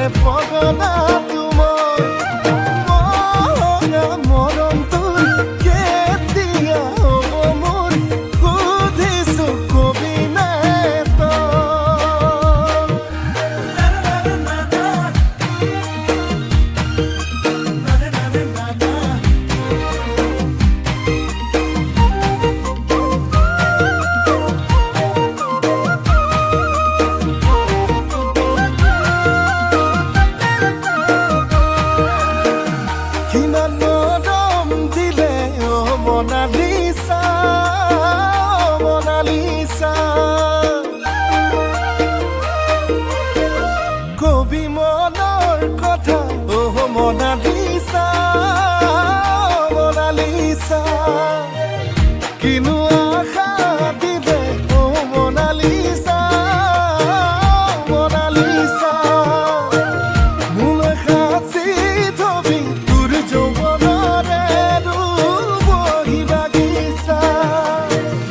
মনে পগলা তোমাৰ মৰমটো কেতিয়া হ'ব মোৰ সুধিছো কবি নে কিমান মৰম দিলে মনালিছা মনালিছা কবি মনৰ কথা মনালিছা মনালিছা কিনো আশা দিলে মনালিছা মনালিছা মোলৈ সাঁচি থবি তোৰ যৌৱনৰে বহি বাগিচা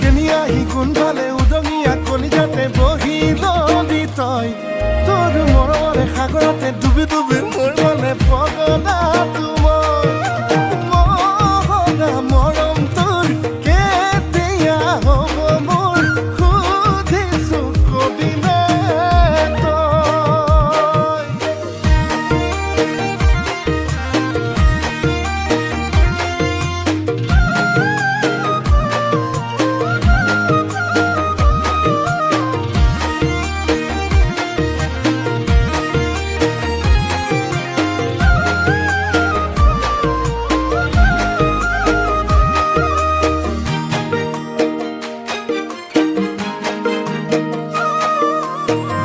কেনি আহি কোনফালে উদঙিয়া কলিজাতে বহি ললি তই তোৰ মৰমৰে সাগৰতে ডুবি ডুবি মোৰ মনে পগলা তোমাৰ মৰম তোৰ কেতিয়া হ'ব মোৰ সুধিছো কবি নে তই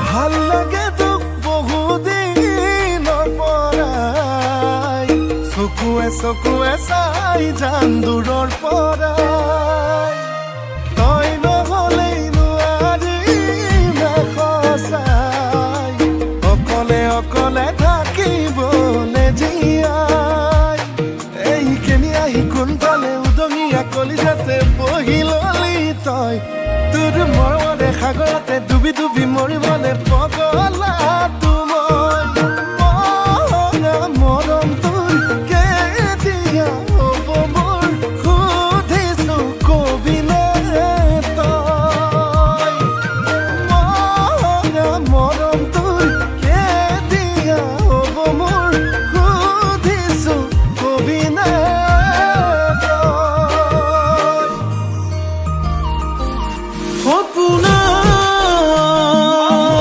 ভাল লাগে তোক বহুদিনৰ পৰাই চকুৱে চাই জান দূৰৰ পৰাই তই নহ'লেই নোৱাৰিম সঁচাই অকলে অকলে থাকিবলে জীয়াই এই কেনি আহি কোনফালে উদঙিয়া কলিজাতে বহি ললি তই তোৰ মৰমৰে সাগৰতে ডুবি ডুবি মৰিবলে পগলা তোমাৰ মৰম তোৰ কেতিয়া হ'ব মোৰ সুধিছো কবি নে তই মৰম তোৰ কেতিয়া হ'ব মোৰ সুধিছো কবি নে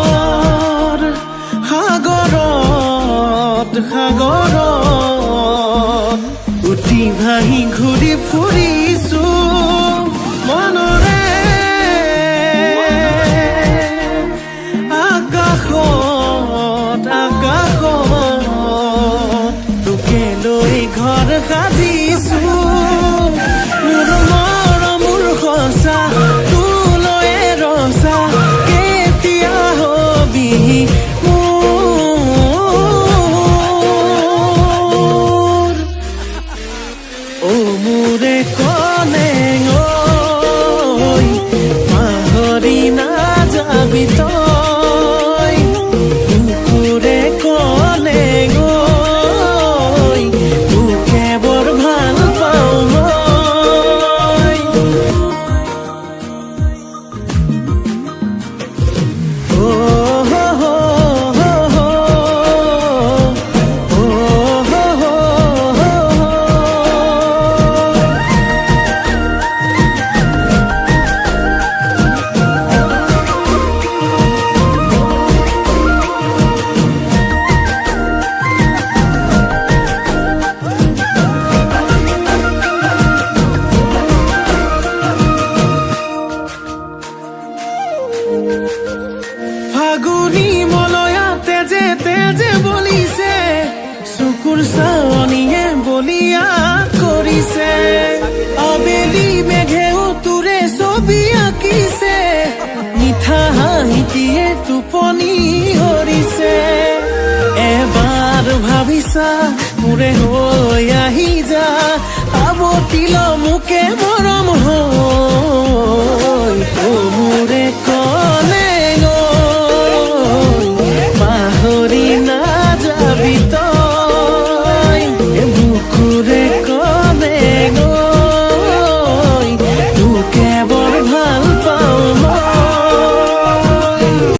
সপোনৰ সাগৰত উঠি ভাহি ঘূৰি ফুৰিছো মনৰে আকাশত তোকে লৈ ঘৰ সাজিছো মোৰ মৰমৰ সঁচা তোলৈ ৰচা কেতিয়া হবি মোৰে কলেং পাহৰি নাযাবি তই কুকুৰে কলেং তোকে বৰ ভাল পাওঁ মই ফাগুনি মলয়া তেজে তেজে বলিছে চকুৰ চাৱনিয়ে বলিয়া কৰিছে আবেলি মেঘেও তোৰে ছবি আঁকিছে মিঠা হাঁহিটিয়ে টোপনি হৰিছে এবাৰ ভাবিছা মোৰে হৈ আহি যা আৱতিল মোকে মৰম হৈ